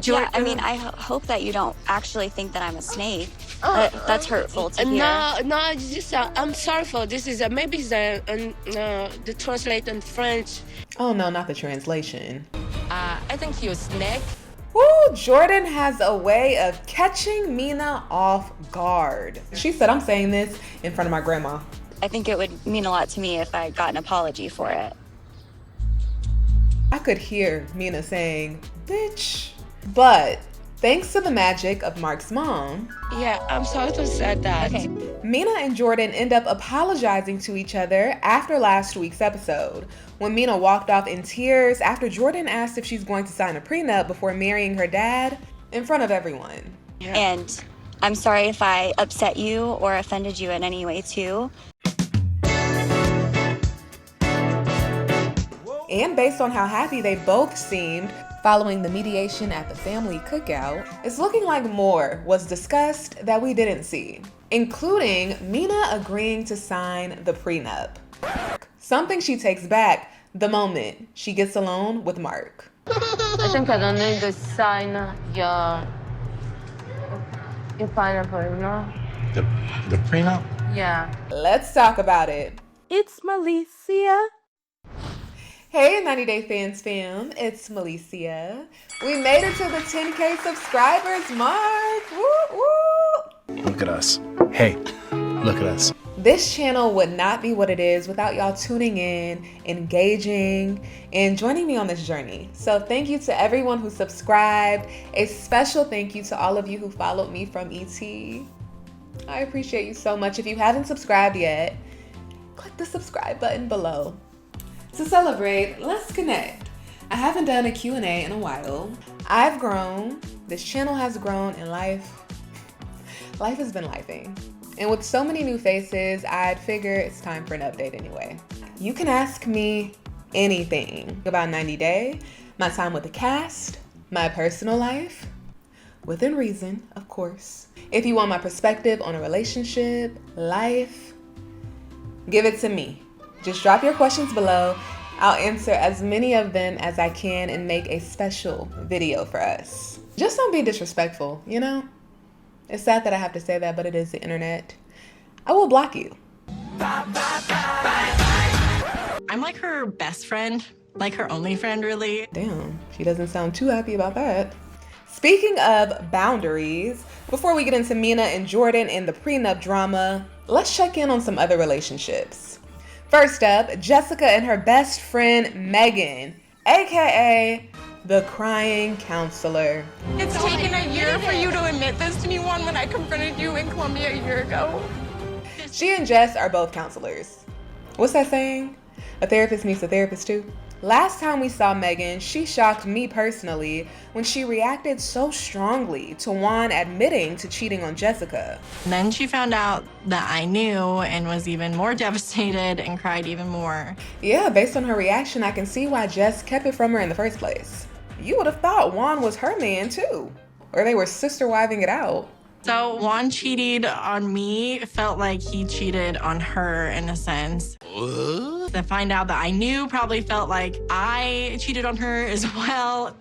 Jordan. Yeah, I mean, I hope that you don't actually think that I'm a snake. That's hurtful to hear. No, just I'm sorry for this. Is maybe the translate in French. Oh no, not the translation. I think you're a snake. Woo, Jordan has a way of catching Mina off guard. She said, I'm saying this in front of my grandma. I think it would mean a lot to me if I got an apology for it. I could hear Mina saying, bitch. But thanks to the magic of Mark's mom. Yeah, I'm sorry to say that. Okay. Mina and Jordan end up apologizing to each other after last week's episode, when Mina walked off in tears after Jordan asked if she's going to sign a prenup before marrying her dad in front of everyone. Yeah. And I'm sorry if I upset you or offended you in any way too. And based on how happy they both seemed following the mediation at the family cookout, it's looking like more was discussed that we didn't see, including Mina agreeing to sign the prenup. Something she takes back the moment she gets alone with Mark. I think I don't need to sign your pineapple, no? The prenup? Yeah. Let's talk about it. It's Malicia. Hey 90 Day Fans fam, it's Malicia. We made it to the 10K subscribers mark. Woo woo! Look at us. Hey, look at us. This channel would not be what it is without y'all tuning in, engaging, and joining me on this journey. So thank you to everyone who subscribed. A special thank you to all of you who followed me from ET. I appreciate you so much. If you haven't subscribed yet, click the subscribe button below. To celebrate, let's connect. I haven't done a Q&A in a while. I've grown, this channel has grown, and life has been lifing. And with so many new faces, I'd figure it's time for an update anyway. You can ask me anything about 90 Day, my time with the cast, my personal life, within reason, of course. If you want my perspective on a relationship, life, give it to me. Just drop your questions below. I'll answer as many of them as I can and make a special video for us. Just don't be disrespectful, you know? It's sad that I have to say that, but it is the internet. I will block you. I'm like her best friend, like her only friend, really. Damn, she doesn't sound too happy about that. Speaking of boundaries, before we get into Mina and Jordan and the prenup drama, let's check in on some other relationships. First up, Jessica and her best friend, Megin, aka the crying counselor. It's taken a year for you to admit this to me, Juan, when I confronted you in Colombia a year ago. She and Jess are both counselors. What's that saying? A therapist meets a therapist too? Last time we saw Megin, she shocked me personally when she reacted so strongly to Juan admitting to cheating on Jessica. And then she found out that I knew and was even more devastated and cried even more. Yeah, based on her reaction, I can see why Jess kept it from her in the first place. You would have thought Juan was her man too, or they were sister-wiving it out. So Juan cheated on me, felt like he cheated on her in a sense. To find out that I knew probably felt like I cheated on her as well.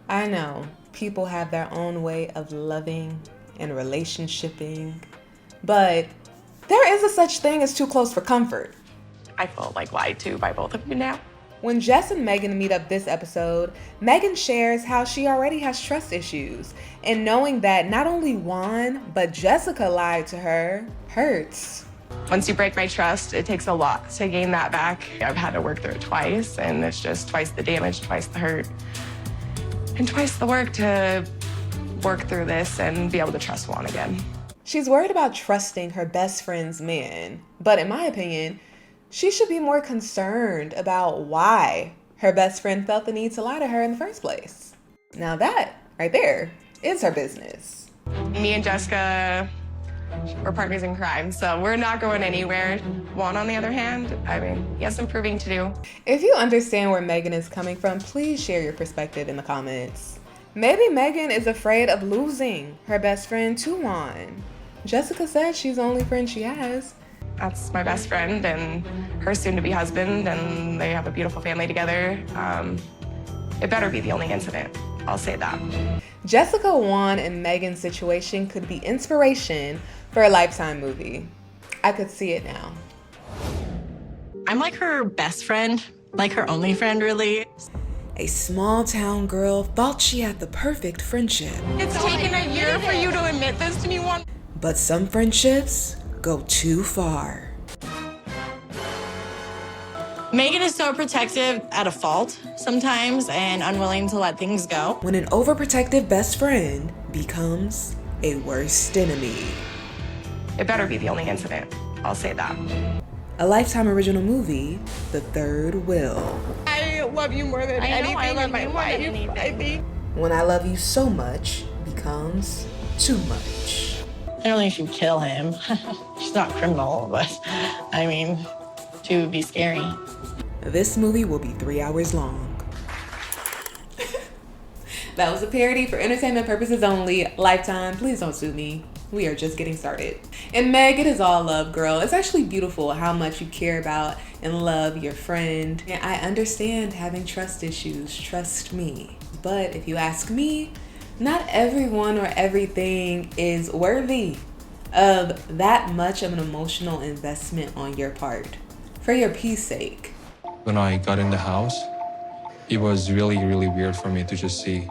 I know, people have their own way of loving and relationshiping, but there is a such thing as too close for comfort. I felt like lied to by both of you now. When Jess and Megin meet up this episode, Megin shares how she already has trust issues, and knowing that not only Juan, but Jessica lied to her hurts. Once you break my trust, it takes a lot to gain that back. I've had to work through it twice, and it's just twice the damage, twice the hurt, and twice the work to work through this and be able to trust Juan again. She's worried about trusting her best friend's man, but in my opinion, she should be more concerned about why her best friend felt the need to lie to her in the first place. Now that, right there, is her business. Me and Jessica, we're partners in crime, so we're not going anywhere. Juan, on the other hand, I mean, he has some proving to do. If you understand where Megin is coming from, please share your perspective in the comments. Maybe Megin is afraid of losing her best friend to Juan. Jessica says she's the only friend she has. That's my best friend and her soon-to-be husband, and they have a beautiful family together. It better be the only incident. I'll say that. Jessica, Juan, and Megin's situation could be inspiration for a Lifetime movie. I could see it now. I'm like her best friend, like her only friend, really. A small town girl thought she had the perfect friendship. It's taken a year for you to admit this to me, Juan. But some friendships go too far. Megin is so protective at a fault sometimes and unwilling to let things go. When an overprotective best friend becomes a worst enemy. It better be the only incident. I'll say that. A Lifetime original movie, The Third Will. I love you more than anything I love in my you more than life. anything. I think. When I love you so much becomes too much. I don't think she would kill him. She's not a criminal, but I mean, she would be scary. This movie will be 3 hours long. That was a parody for entertainment purposes only. Lifetime, please don't sue me. We are just getting started. And Meg, it is all love, girl. It's actually beautiful how much you care about and love your friend. And I understand having trust issues, trust me. But if you ask me, not everyone or everything is worthy of that much of an emotional investment on your part. For your peace sake. When I got in the house, it was really, really weird for me to just see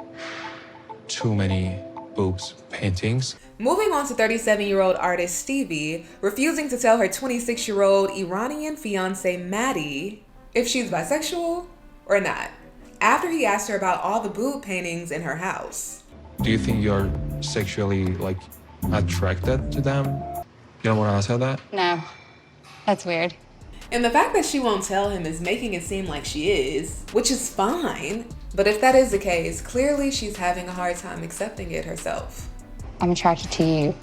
too many boobs paintings. Moving on to 37-year-old artist Stevie, refusing to tell her 26-year-old Iranian fiancé Maddie if she's bisexual or not, after he asked her about all the boob paintings in her house. Do you think you're sexually, attracted to them? You don't want to answer that? No, that's weird. And the fact that she won't tell him is making it seem like she is, which is fine. But if that is the case, clearly she's having a hard time accepting it herself. I'm attracted to you.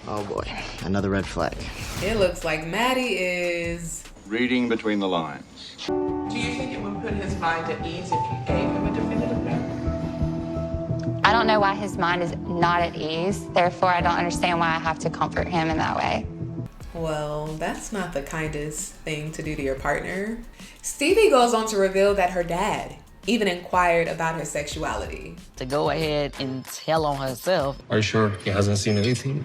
Oh boy, another red flag. It looks like Maddie is... reading between the lines. Do you think it would put his mind at ease if you gave him a definitive no? I don't know why his mind is not at ease. Therefore, I don't understand why I have to comfort him in that way. Well, that's not the kindest thing to do to your partner. Stevie goes on to reveal that her dad even inquired about her sexuality. To go ahead and tell on herself. Are you sure he hasn't seen anything?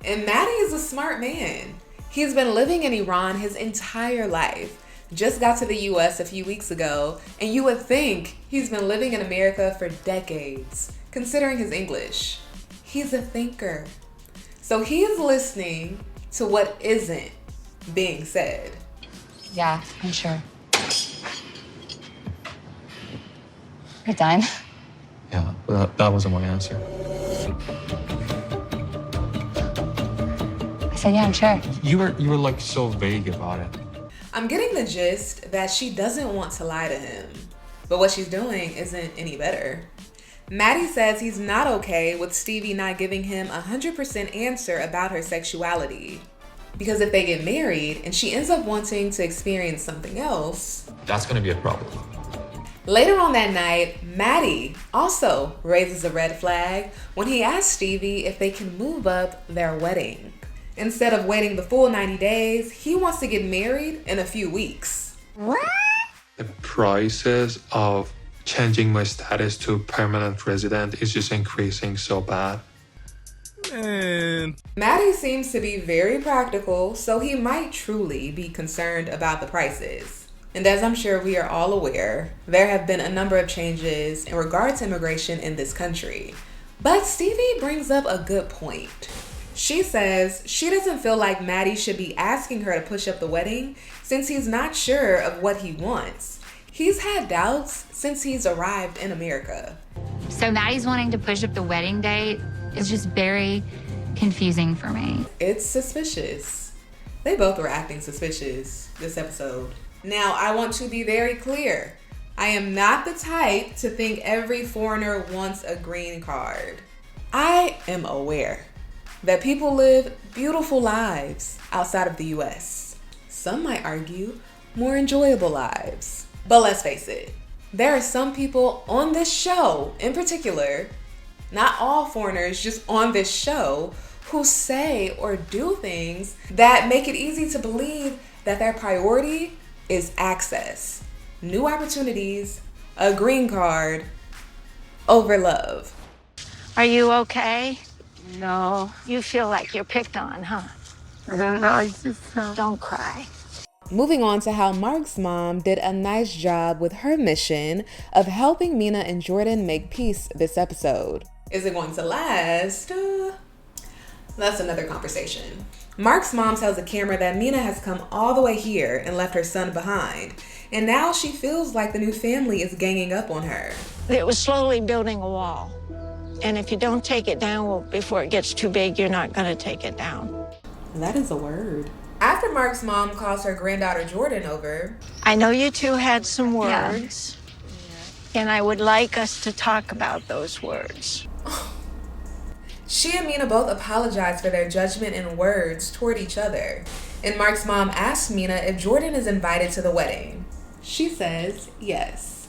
And Maddie is a smart man. He's been living in Iran his entire life. Just got to the US a few weeks ago, and you would think he's been living in America for decades, considering his English. He's a thinker. So he is listening to what isn't being said. Yeah, I'm sure. You're done. Yeah, but that wasn't my answer. I said, yeah, I'm sure. You were so vague about it. I'm getting the gist that she doesn't want to lie to him, but what she's doing isn't any better. Maddie says he's not okay with Stevie not giving him 100% answer about her sexuality. Because if they get married and she ends up wanting to experience something else, That's gonna be a problem. later on that night, Maddie also raises a red flag when he asks Stevie if they can move up their wedding. Instead of waiting the full 90 days, he wants to get married in a few weeks. The prices of changing my status to permanent resident is just increasing so bad. Man. Maddie seems to be very practical, so he might truly be concerned about the prices. And as I'm sure we are all aware, there have been a number of changes in regard to immigration in this country. But Stevie brings up a good point. She says she doesn't feel like Maddie should be asking her to push up the wedding since he's not sure of what he wants. He's had doubts since he's arrived in America. So Maddie's wanting to push up the wedding date is just very confusing for me. It's suspicious. They both were acting suspicious this episode. Now, I want to be very clear. I am not the type to think every foreigner wants a green card. I am aware that people live beautiful lives outside of the US. Some might argue more enjoyable lives. But let's face it, there are some people on this show in particular, not all foreigners, just on this show, who say or do things that make it easy to believe that their priority is access, new opportunities, a green card, over love. Are you okay? No. You feel like you're picked on, huh? No, I just don't cry. Moving on to how Mark's mom did a nice job with her mission of helping Mina and Jordan make peace this episode. Is it going to last? That's another conversation. Mark's mom tells the camera that Mina has come all the way here and left her son behind. And now she feels like the new family is ganging up on her. It was slowly building a wall. And if you don't take it down before it gets too big, you're not going to take it down. That is a word. After Mark's mom calls her granddaughter Jordan over. I know you two had some words. Yeah. And I would like us to talk about those words. She and Mina both apologize for their judgment and words toward each other. And Mark's mom asks Mina if Jordan is invited to the wedding. She says yes.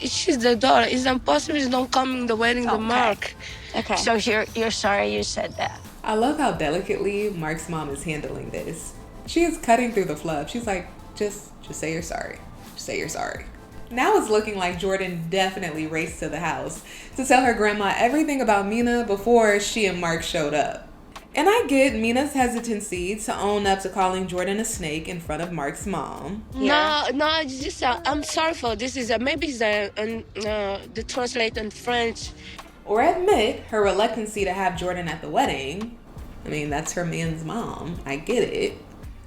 She's the daughter. It's impossible she don't come in the wedding to Mark. Okay. So you're sorry you said that. I love how delicately Mark's mom is handling this. She is cutting through the fluff. She's like, just say you're sorry. Just say you're sorry. Now it's looking like Jordan definitely raced to the house to tell her grandma everything about Mina before she and Mark showed up. And I get Mina's hesitancy to own up to calling Jordan a snake in front of Mark's mom. No, it's just I'm sorry for this. Maybe it's the translate in French. Or admit her reluctancy to have Jordan at the wedding. I mean, that's her man's mom. I get it.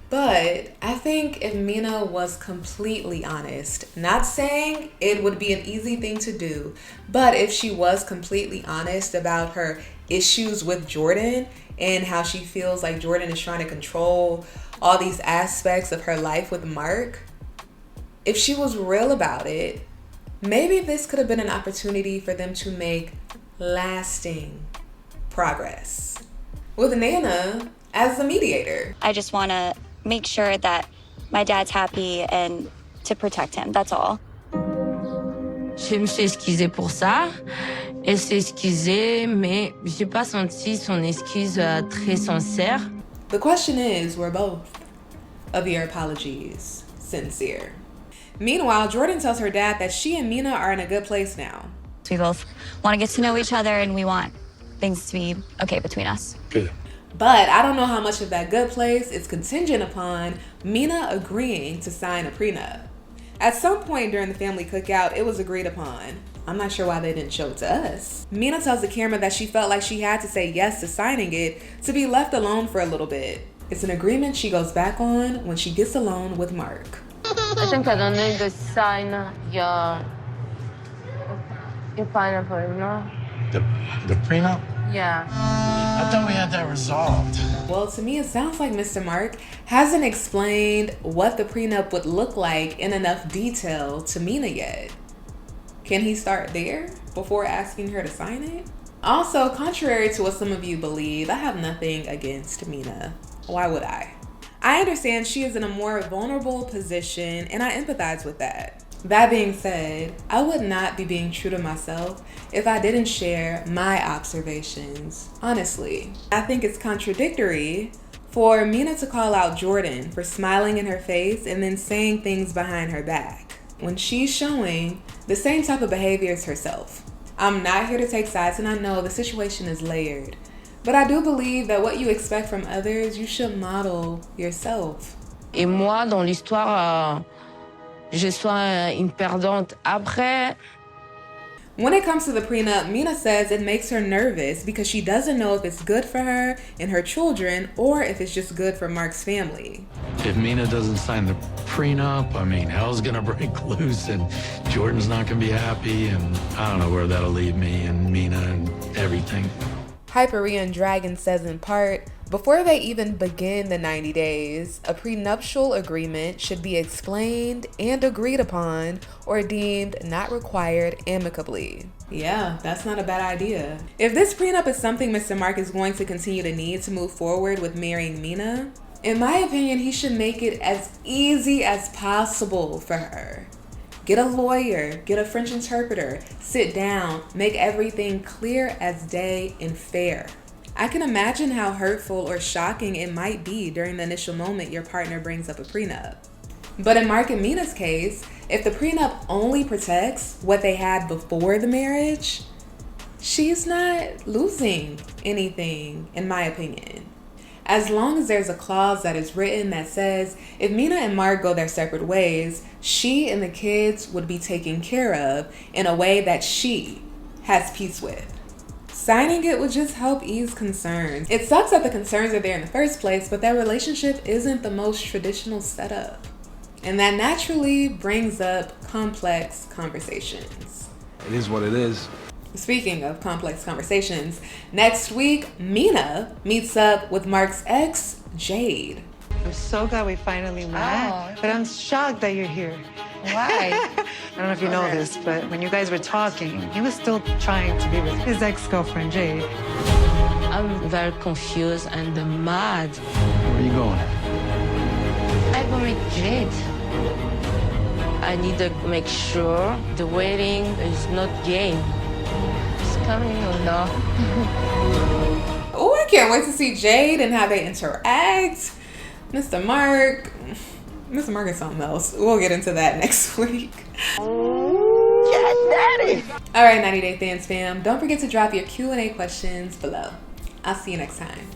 But I think if Mina was completely honest, not saying it would be an easy thing to do, but if she was completely honest about her issues with Jordan and how she feels like Jordan is trying to control all these aspects of her life with Mark, if she was real about it, maybe this could have been an opportunity for them to make lasting progress. With Nana as the mediator. I just want to make sure that my dad's happy and to protect him. That's all. Je me suis excusée pour ça. Elle s'est excusée, mais j'ai pas senti son excuse très sincère. The question is, were both of your apologies sincere? Meanwhile, Jordan tells her dad that she and Mina are in a good place now. We both want to get to know each other and we want things to be okay between us. Good. But I don't know how much of that good place is contingent upon Mina agreeing to sign a prenup. At some point during the family cookout, it was agreed upon. I'm not sure why they didn't show it to us. Mina tells the camera that she felt like she had to say yes to signing it to be left alone for a little bit. It's an agreement she goes back on when she gets alone with Mark. I think I don't need to sign your pineapple, no? The prenup? Yeah. I thought we had that resolved. Well, to me, it sounds like Mr. Mark hasn't explained what the prenup would look like in enough detail to Mina yet. Can he start there before asking her to sign it? Also, contrary to what some of you believe, I have nothing against Mina. Why would I? I understand she is in a more vulnerable position, and I empathize with that. That being said, I would not be being true to myself if I didn't share my observations, honestly. I think it's contradictory for Mina to call out Jordan for smiling in her face and then saying things behind her back when she's showing the same type of behaviors herself. I'm not here to take sides, and I know the situation is layered, but I do believe that what you expect from others, you should model yourself. Et moi, dans l'histoire, je sois une perdante. Après, when it comes to the prenup, Mina says it makes her nervous because she doesn't know if it's good for her and her children or if it's just good for Mark's family. If Mina doesn't sign the prenup, I mean, hell's gonna break loose and Jordan's not gonna be happy, and I don't know where that'll leave me and Mina and everything. Hyperion Dragon says in part, before they even begin the 90 days, a prenuptial agreement should be explained and agreed upon or deemed not required amicably. Yeah, that's not a bad idea. If this prenup is something Mr. Mark is going to continue to need to move forward with marrying Mina, in my opinion, he should make it as easy as possible for her. Get a lawyer, get a French interpreter, sit down, make everything clear as day and fair. I can imagine how hurtful or shocking it might be during the initial moment your partner brings up a prenup. But in Mark and Mina's case, If the prenup only protects what they had before the marriage, she's not losing anything, in my opinion. As long as there's a clause that is written that says if Mina and Mark go their separate ways, she and the kids would be taken care of in a way that she has peace with. Signing it would just help ease concerns. It sucks that the concerns are there in the first place, but their relationship isn't the most traditional setup. And that naturally brings up complex conversations. It is what it is. Speaking of complex conversations, next week, Mina meets up with Mark's ex, Jade. I'm so glad we finally met, but I'm shocked that you're here. Why? I don't know if you know this, but when you guys were talking, he was still trying to be with his ex-girlfriend, Jade. I'm very confused and mad. Where are you going? I will meet Jade. I need to make sure the wedding is not game. It's coming or not. Oh, I can't wait to see Jade and how they interact. Mr. Mark is something else. We'll get into that next week. Yes, Daddy! All right, 90 Day Fans fam, don't forget to drop your Q&A questions below. I'll see you next time.